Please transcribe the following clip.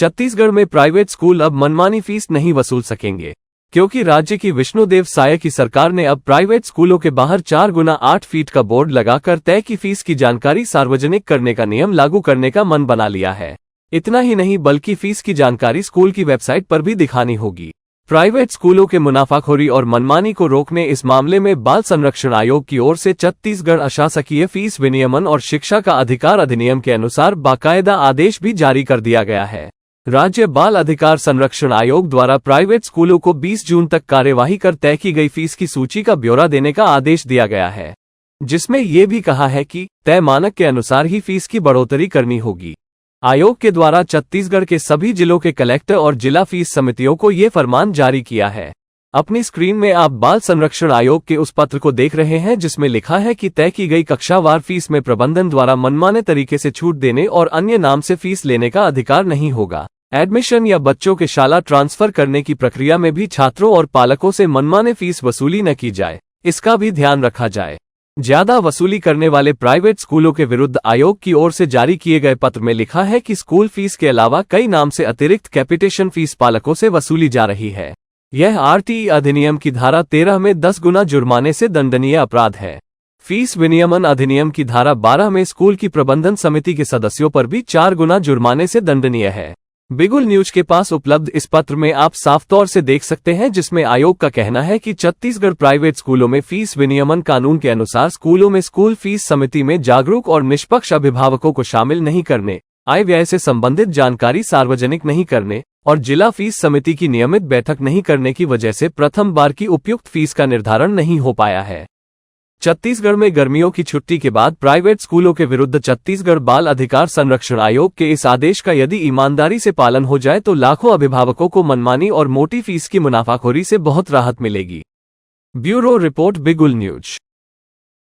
छत्तीसगढ़ में private school अब मनमानी फीस नहीं वसूल सकेंगे, क्योंकि राज्य की विष्णुदेव साय की सरकार ने अब प्राइवेट स्कूलों के बाहर 4 गुना 8 फीट का बोर्ड लगाकर तय की फीस की जानकारी सार्वजनिक करने का नियम लागू करने का मन बना लिया है। इतना ही नहीं बल्कि फीस की जानकारी स्कूल की वेबसाइट पर भी दिखानी होगी। प्राइवेट स्कूलों के मुनाफाखोरी और मनमानी को रोकने इस मामले में बाल संरक्षण आयोग की ओर से छत्तीसगढ़ अशासकीय फीस विनियमन और शिक्षा का अधिकार अधिनियम के अनुसार बाकायदा आदेश भी जारी कर दिया गया है। राज्य बाल अधिकार संरक्षण आयोग द्वारा प्राइवेट स्कूलों को 20 जून तक कार्यवाही कर तय की गई फीस की सूची का ब्यौरा देने का आदेश दिया गया है, जिसमें यह भी कहा है कि तय मानक के अनुसार ही फीस की बढ़ोतरी करनी होगी। आयोग के द्वारा छत्तीसगढ़ के सभी जिलों के कलेक्टर और जिला फीस समितियों को ये फरमान जारी किया है। अपनी स्क्रीन में आप बाल संरक्षण आयोग के उस पत्र को देख रहे हैं जिसमें लिखा है कि तय की गई कक्षावार फीस में प्रबंधन द्वारा मनमाने तरीके से छूट देने और अन्य नाम से फीस लेने का अधिकार नहीं होगा। एडमिशन या बच्चों के शाला ट्रांसफर करने की प्रक्रिया में भी छात्रों और पालकों से मनमाने फीस वसूली न की जाए, इसका भी ध्यान रखा जाए। ज्यादा वसूली करने वाले प्राइवेट स्कूलों के विरुद्ध आयोग की ओर से जारी किए गए पत्र में लिखा है कि स्कूल फीस के अलावा कई नाम से अतिरिक्त कैपिटेशन फीस पालकों से वसूली जा रही है। यह आरटीई अधिनियम की धारा 13 में 10 गुना जुर्माने से दंडनीय अपराध है। फीस विनियमन अधिनियम की धारा 12 में स्कूल की प्रबंधन समिति के सदस्यों पर भी 4 गुना जुर्माने से दंडनीय है। बिगुल न्यूज के पास उपलब्ध इस पत्र में आप साफ तौर से देख सकते हैं, जिसमें आयोग का कहना है कि छत्तीसगढ़ प्राइवेट स्कूलों में फीस विनियमन कानून के अनुसार स्कूलों में स्कूल फीस समिति में जागरूक और निष्पक्ष अभिभावकों को शामिल नहीं करने, आय व्यय से संबंधित जानकारी सार्वजनिक नहीं करने और जिला फीस समिति की नियमित बैठक नहीं करने की वजह से प्रथम बार की उपयुक्त फीस का निर्धारण नहीं हो पाया है। छत्तीसगढ़ में गर्मियों की छुट्टी के बाद प्राइवेट स्कूलों के विरुद्ध छत्तीसगढ़ बाल अधिकार संरक्षण आयोग के इस आदेश का यदि ईमानदारी से पालन हो जाए तो लाखों अभिभावकों को मनमानी और मोटी फीस की मुनाफाखोरी से बहुत राहत मिलेगी। ब्यूरो रिपोर्ट, बिगुल न्यूज।